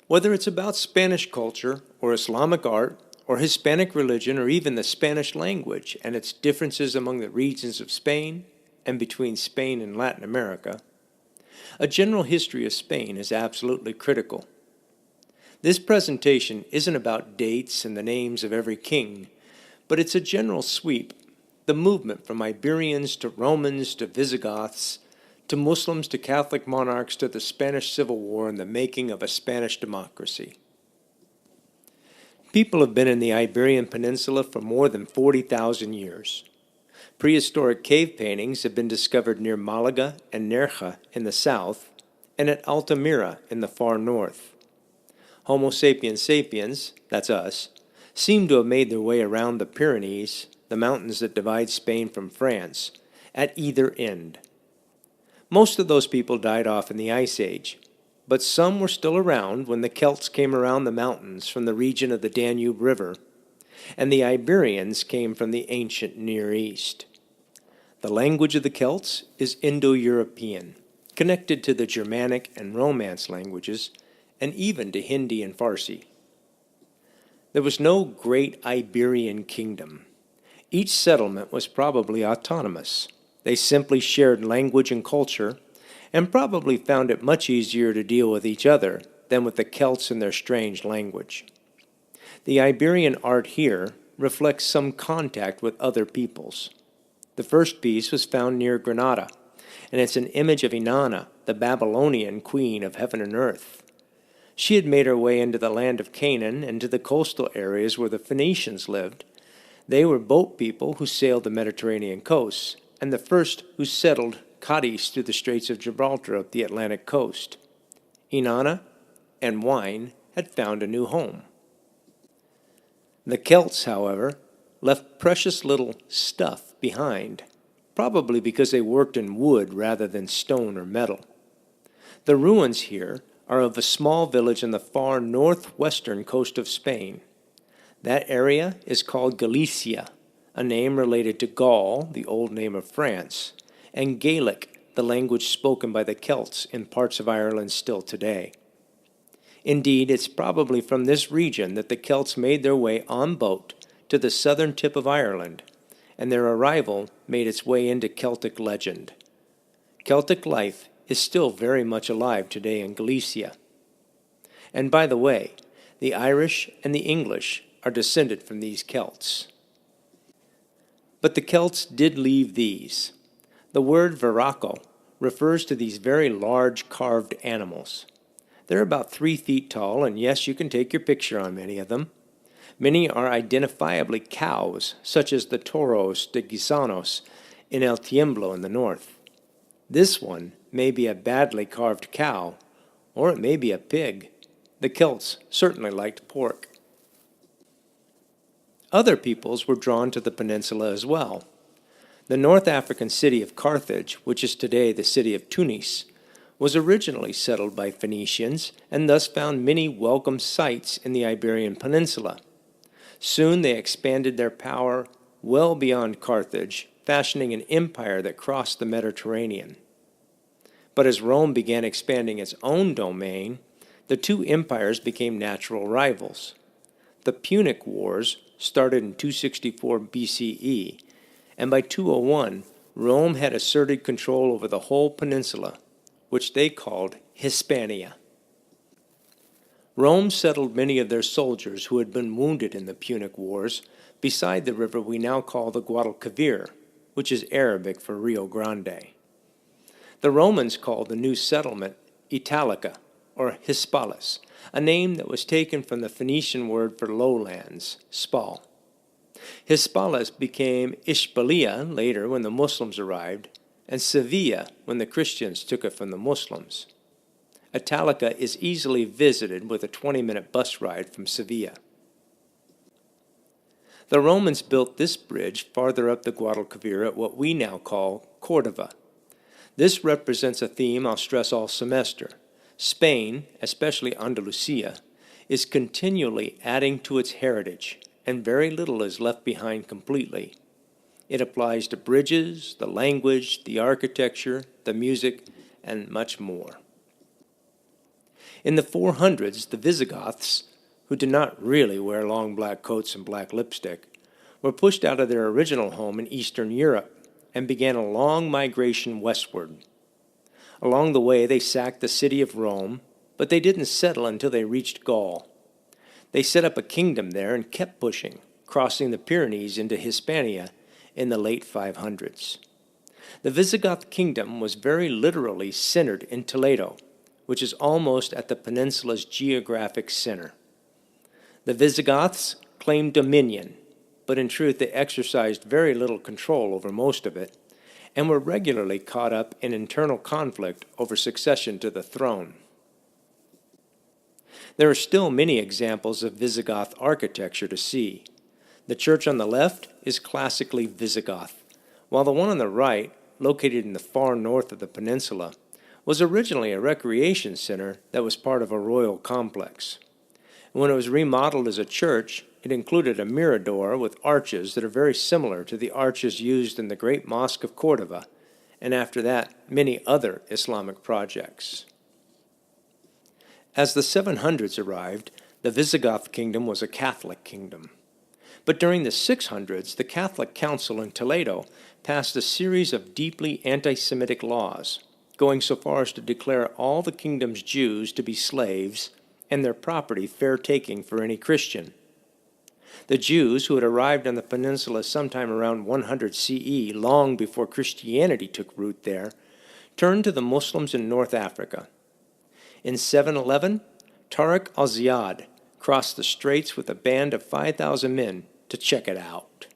Whether it's about Spanish culture or Islamic art or Hispanic religion or even the Spanish language and its differences among the regions of Spain and between Spain and Latin America, a general history of Spain is absolutely critical. This presentation isn't about dates and the names of every king, but it's a general sweep, the movement from Iberians to Romans to Visigoths, to Muslims to Catholic monarchs to the Spanish Civil War and the making of a Spanish democracy. People have been in the Iberian Peninsula for more than 40,000 years. Prehistoric cave paintings have been discovered near Malaga and Nerja in the south and at Altamira in the far north. Homo sapiens sapiens, that's us, seem to have made their way around the Pyrenees, the mountains that divide Spain from France, at either end. Most of those people died off in the Ice Age, but some were still around when the Celts came around the mountains from the region of the Danube River, and the Iberians came from the ancient Near East. The language of the Celts is Indo-European, connected to the Germanic and Romance languages, and even to Hindi and Farsi. There was no great Iberian kingdom. Each settlement was probably autonomous. They simply shared language and culture, and probably found it much easier to deal with each other than with the Celts and their strange language. The Iberian art here reflects some contact with other peoples. The first piece was found near Granada, and it's an image of Inanna, the Babylonian queen of heaven and earth. She had made her way into the land of Canaan and to the coastal areas where the Phoenicians lived. They were boat people who sailed the Mediterranean coast, and the first who settled Cadiz through the Straits of Gibraltar up the Atlantic coast. Inanna and wine had found a new home. The Celts, however, left precious little stuff behind, probably because they worked in wood rather than stone or metal. The ruins here are of a small village on the far northwestern coast of Spain. That area is called Galicia, a name related to Gaul, the old name of France, and Gaelic, the language spoken by the Celts in parts of Ireland still today. Indeed, it's probably from this region that the Celts made their way on boat to the southern tip of Ireland, and their arrival made its way into Celtic legend. Celtic life is still very much alive today in Galicia. And by the way, the Irish and the English are descended from these Celts. But the Celts did leave these. The word viraco refers to these very large carved animals. They're about 3 feet tall, and yes, you can take your picture on many of them. Many are identifiably cows, such as the toros de Guisanos in El Tiemblo in the north. This one may be a badly carved cow, or it may be a pig. The Celts certainly liked pork. Other peoples were drawn to the peninsula as well. The North African city of Carthage, which is today the city of Tunis, was originally settled by Phoenicians and thus found many welcome sites in the Iberian Peninsula. Soon they expanded their power well beyond Carthage, fashioning an empire that crossed the Mediterranean. But as Rome began expanding its own domain, the two empires became natural rivals. The Punic Wars started in 264 BCE, and by 201, Rome had asserted control over the whole peninsula, which they called Hispania. Rome settled many of their soldiers who had been wounded in the Punic Wars beside the river we now call the Guadalquivir, which is Arabic for Rio Grande. The Romans called the new settlement Italica, or Hispalis, a name that was taken from the Phoenician word for lowlands, Spal. Hispalis became Ishbalia later when the Muslims arrived, and Sevilla when the Christians took it from the Muslims. Italica is easily visited with a 20-minute bus ride from Sevilla. The Romans built this bridge farther up the Guadalquivir at what we now call Cordoba. This represents a theme I'll stress all semester. Spain, especially Andalusia, is continually adding to its heritage, and very little is left behind completely. It applies to bridges, the language, the architecture, the music, and much more. In the 400s, the Visigoths, who did not really wear long black coats and black lipstick, were pushed out of their original home in Eastern Europe and began a long migration westward. Along the way, they sacked the city of Rome, but they didn't settle until they reached Gaul. They set up a kingdom there and kept pushing, crossing the Pyrenees into Hispania in the late 500s. The Visigoth Kingdom was very literally centered in Toledo, which is almost at the peninsula's geographic center. The Visigoths claimed dominion, but in truth they exercised very little control over most of it, and were regularly caught up in internal conflict over succession to the throne. There are still many examples of Visigoth architecture to see. The church on the left is classically Visigoth, while the one on the right, located in the far north of the peninsula, was originally a recreation center that was part of a royal complex. When it was remodeled as a church, it included a mirador with arches that are very similar to the arches used in the Great Mosque of Cordoba, and after that, many other Islamic projects. As the 700s arrived, the Visigoth kingdom was a Catholic kingdom. But during the 600s, the Catholic Council in Toledo passed a series of deeply anti-Semitic laws, going so far as to declare all the kingdom's Jews to be slaves and their property fair taking for any Christian. The Jews, who had arrived on the peninsula sometime around 100 CE, long before Christianity took root there, turned to the Muslims in North Africa. In 711, Tariq al-Ziyad crossed the straits with a band of 5,000 men to check it out.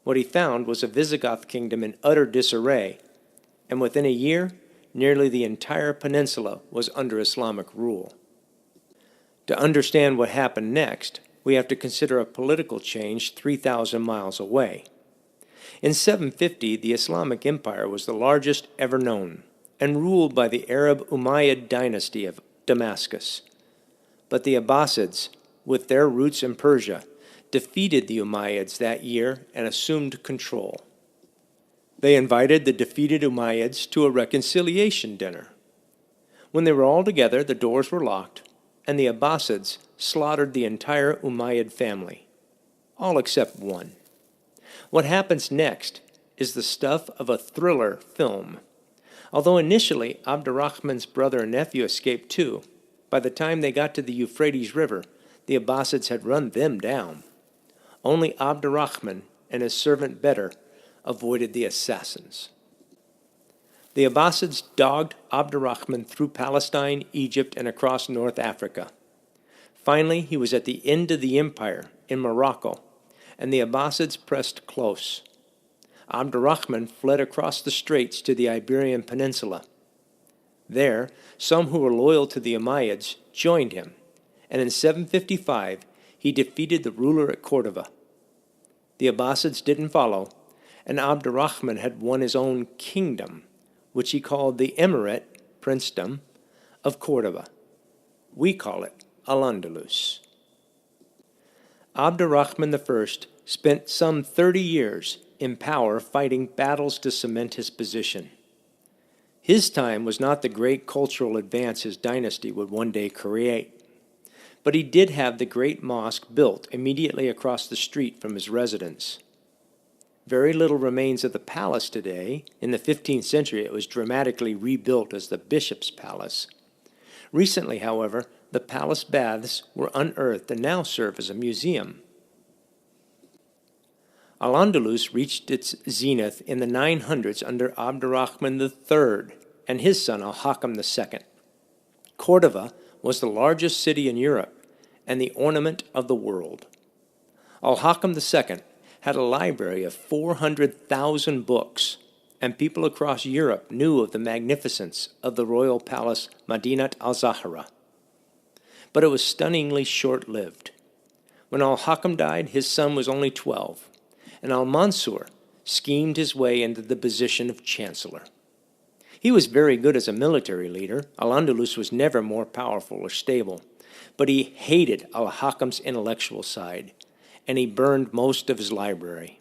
What he found was a Visigoth kingdom in utter disarray, and within a year, nearly the entire peninsula was under Islamic rule. To understand what happened next, we have to consider a political change 3,000 miles away. In 750, the Islamic Empire was the largest ever known, and ruled by the Arab Umayyad dynasty of Damascus. But the Abbasids, with their roots in Persia, defeated the Umayyads that year and assumed control. They invited the defeated Umayyads to a reconciliation dinner. When they were all together, the doors were locked, and the Abbasids slaughtered the entire Umayyad family, all except one. What happens next is the stuff of a thriller film. Although initially Abdurrahman's brother and nephew escaped too, by the time they got to the Euphrates River, the Abbasids had run them down. Only Abdurrahman and his servant Bedr avoided the assassins. The Abbasids dogged Abdurrahman through Palestine, Egypt, and across North Africa. Finally, he was at the end of the empire in Morocco, and the Abbasids pressed close. Abdurrahman fled across the straits to the Iberian Peninsula. There, some who were loyal to the Umayyads joined him, and in 755 he defeated the ruler at Cordoba. The Abbasids didn't follow, and Abdurrahman had won his own kingdom, which he called the Emirate, Princedom, of Cordoba. We call it al-Andalus. Abdurrahman I spent some 30 years in power fighting battles to cement his position. His time was not the great cultural advance his dynasty would one day create, but he did have the great mosque built immediately across the street from his residence. Very little remains of the palace today. In the 15th century, it was dramatically rebuilt as the bishop's palace. Recently, however, the palace baths were unearthed and now serve as a museum. Al-Andalus reached its zenith in the 900s under Abdurrahman III and his son Al-Hakam II. Cordoba was the largest city in Europe and the ornament of the world. Al-Hakam II had a library of 400,000 books, and people across Europe knew of the magnificence of the royal palace Madinat al-Zahra. But it was stunningly short-lived. When al-Hakam died, his son was only 12, and al-Mansur schemed his way into the position of chancellor. He was very good as a military leader. Al-Andalus was never more powerful or stable, but he hated al-Hakam's intellectual side, and he burned most of his library.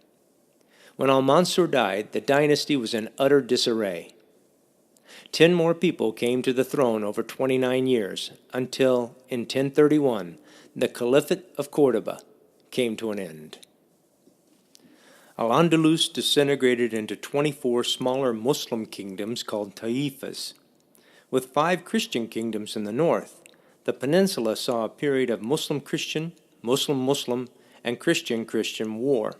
When al-Mansur died, the dynasty was in utter disarray. 10 more people came to the throne over 29 years until, in 1031, the Caliphate of Cordoba came to an end. Al-Andalus disintegrated into 24 smaller Muslim kingdoms called taifas. With 5 Christian kingdoms in the north, the peninsula saw a period of Muslim-Christian, Muslim-Muslim, and Christian-Christian war,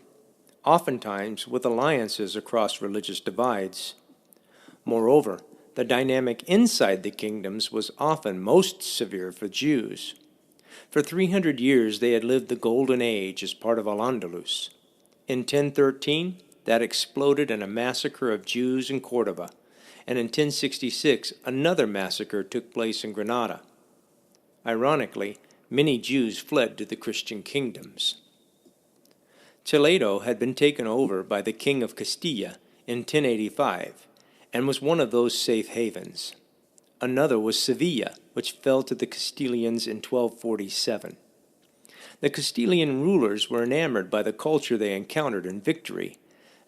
oftentimes with alliances across religious divides. Moreover, the dynamic inside the kingdoms was often most severe for Jews. For 300 years they had lived the Golden Age as part of al-Andalus. In 1013, that exploded in a massacre of Jews in Cordoba, and in 1066 another massacre took place in Granada. Ironically, many Jews fled to the Christian kingdoms. Toledo had been taken over by the King of Castilla in 1085, and was one of those safe havens. Another was Sevilla, which fell to the Castilians in 1247. The Castilian rulers were enamored by the culture they encountered in victory,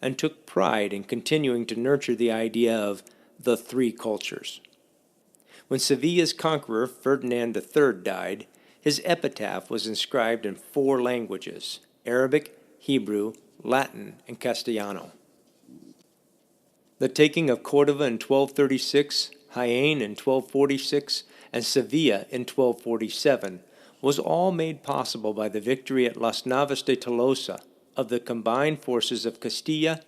and took pride in continuing to nurture the idea of the 3 cultures. When Sevilla's conqueror Ferdinand III died, his epitaph was inscribed in 4 languages: Arabic, Hebrew, Latin, and Castellano. The taking of Cordoba in 1236, Jaén in 1246, and Sevilla in 1247 was all made possible by the victory at Las Navas de Tolosa of the combined forces of Castilla,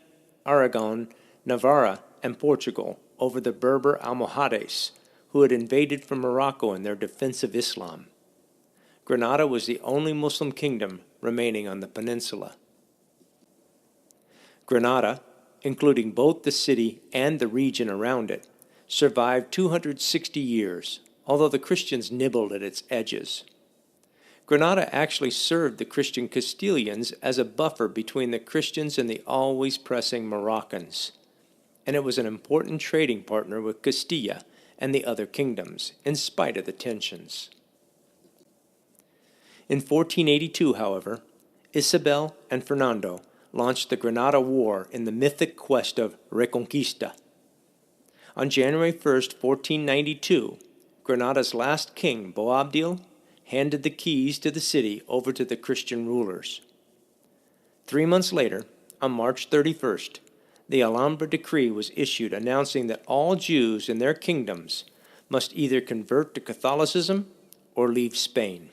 Aragon, Navarra, and Portugal over the Berber Almohades, who had invaded from Morocco in their defense of Islam. Granada was the only Muslim kingdom remaining on the peninsula. Granada, including both the city and the region around it, survived 260 years, although the Christians nibbled at its edges. Granada actually served the Christian Castilians as a buffer between the Christians and the always pressing Moroccans, and it was an important trading partner with Castilla and the other kingdoms, in spite of the tensions. In 1482, however, Isabel and Fernando launched the Granada War in the mythic quest of Reconquista. On January 1st, 1492, Granada's last king, Boabdil, handed the keys to the city over to the Christian rulers. 3 months later, on March 31st, the Alhambra decree was issued announcing that all Jews in their kingdoms must either convert to Catholicism or leave Spain.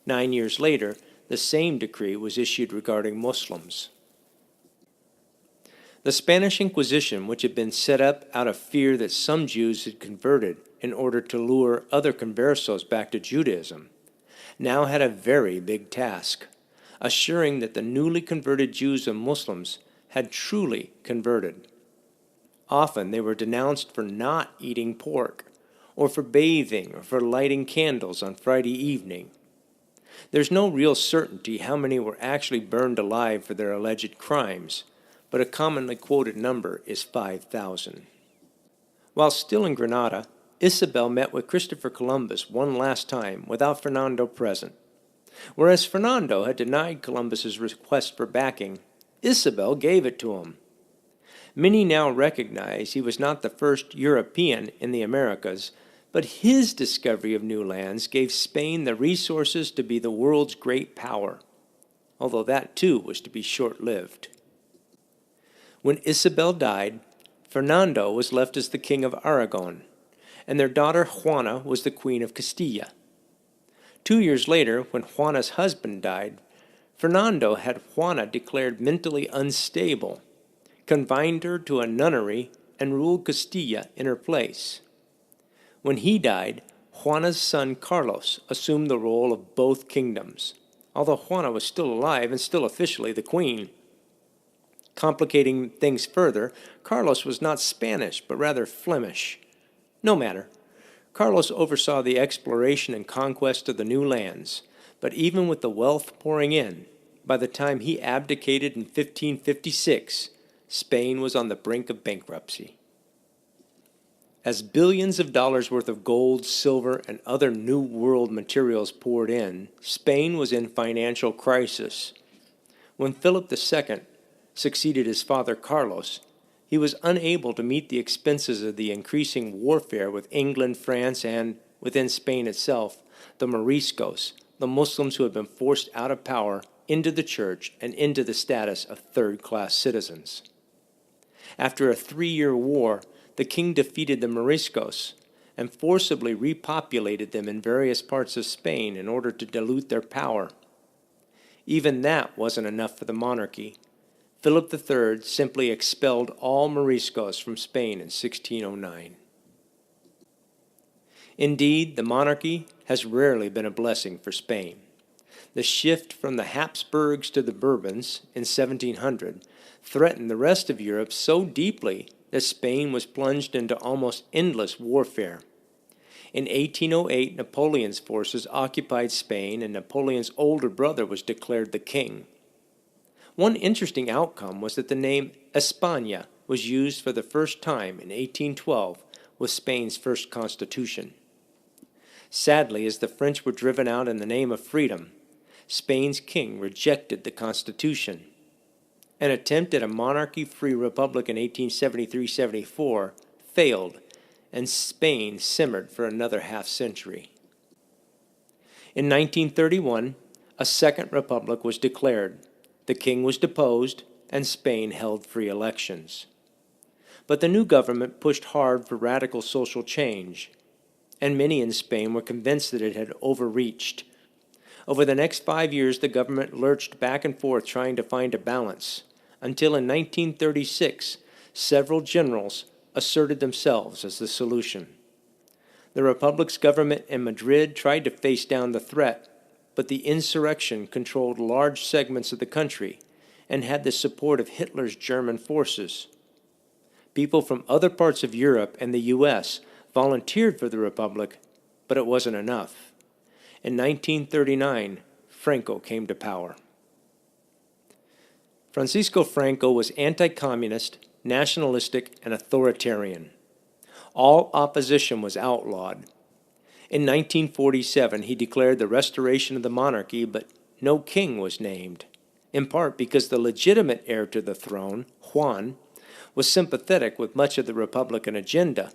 9 years later, the same decree was issued regarding Muslims. The Spanish Inquisition, which had been set up out of fear that some Jews had converted in order to lure other conversos back to Judaism, now had a very big task, assuring that the newly converted Jews and Muslims had truly converted. Often they were denounced for not eating pork, or for bathing, or for lighting candles on Friday evening. There's no real certainty how many were actually burned alive for their alleged crimes, but a commonly quoted number is 5,000. While still in Granada, Isabel met with Christopher Columbus one last time without Fernando present. Whereas Fernando had denied Columbus's request for backing, Isabel gave it to him. Many now recognize he was not the first European in the Americas, but his discovery of new lands gave Spain the resources to be the world's great power, although that too was to be short-lived. When Isabel died, Fernando was left as the king of Aragon, and their daughter Juana was the queen of Castilla. 2 years later, when Juana's husband died, Fernando had Juana declared mentally unstable, confined her to a nunnery, and ruled Castilla in her place. When he died, Juana's son Carlos assumed the role of both kingdoms, although Juana was still alive and still officially the queen. Complicating things further, Carlos was not Spanish, but rather Flemish. No matter. Carlos oversaw the exploration and conquest of the new lands, but even with the wealth pouring in, by the time he abdicated in 1556, Spain was on the brink of bankruptcy. As billions of dollars worth of gold, silver, and other New World materials poured in, Spain was in financial crisis. When Philip II succeeded his father Carlos, He was unable to meet the expenses of the increasing warfare with England, France, and, within Spain itself, the Mariscos, the Muslims who had been forced out of power into the church and into the status of third-class citizens. After a 3-year war, the king defeated the Mariscos and forcibly repopulated them in various parts of Spain in order to dilute their power. Even that wasn't enough for the monarchy. Philip III simply expelled all Mariscos from Spain in 1609. Indeed, the monarchy has rarely been a blessing for Spain. The shift from the Hapsburgs to the Bourbons in 1700 threatened the rest of Europe so deeply that Spain was plunged into almost endless warfare. In 1808, Napoleon's forces occupied Spain, and Napoleon's older brother was declared the king. One interesting outcome was that the name España was used for the first time in 1812 with Spain's first constitution. Sadly, as the French were driven out in the name of freedom, Spain's king rejected the constitution. An attempt at a monarchy-free republic in 1873-74 failed, and Spain simmered for another half-century. In 1931, a second republic was declared. The king was deposed, and Spain held free elections. But the new government pushed hard for radical social change, and many in Spain were convinced that it had overreached. Over the next 5 years, the government lurched back and forth trying to find a balance, until in 1936, several generals asserted themselves as the solution. The Republic's government in Madrid tried to face down the threat, but the insurrection controlled large segments of the country and had the support of Hitler's German forces. People from other parts of Europe and the U.S. volunteered for the Republic, but it wasn't enough. In 1939, Franco came to power. Francisco Franco was anti-communist, nationalistic, and authoritarian. All opposition was outlawed. In 1947, he declared the restoration of the monarchy, but no king was named, in part because the legitimate heir to the throne, Juan, was sympathetic with much of the Republican agenda.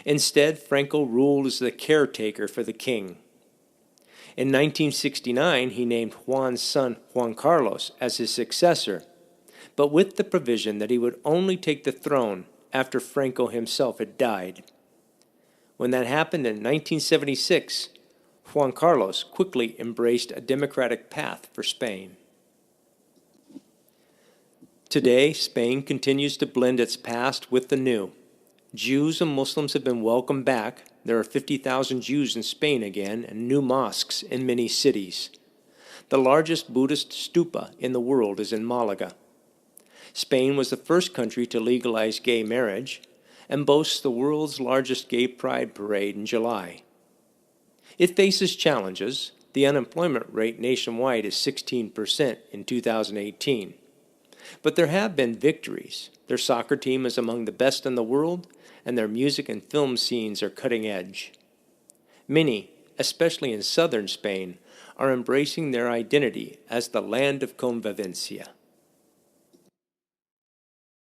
Instead, Franco ruled as the caretaker for the king. In 1969, he named Juan's son, Juan Carlos, as his successor, but with the provision that he would only take the throne after Franco himself had died. When that happened in 1976, Juan Carlos quickly embraced a democratic path for Spain. Today, Spain continues to blend its past with the new. Jews and Muslims have been welcomed back. There are 50,000 Jews in Spain again, and new mosques in many cities. The largest Buddhist stupa in the world is in Malaga. Spain was the first country to legalize gay marriage and boasts the world's largest gay pride parade in July. It faces challenges. The unemployment rate nationwide is 16% in 2018. But there have been victories. Their soccer team is among the best in the world, and their music and film scenes are cutting edge. Many, especially in southern Spain, are embracing their identity as the land of convivencia.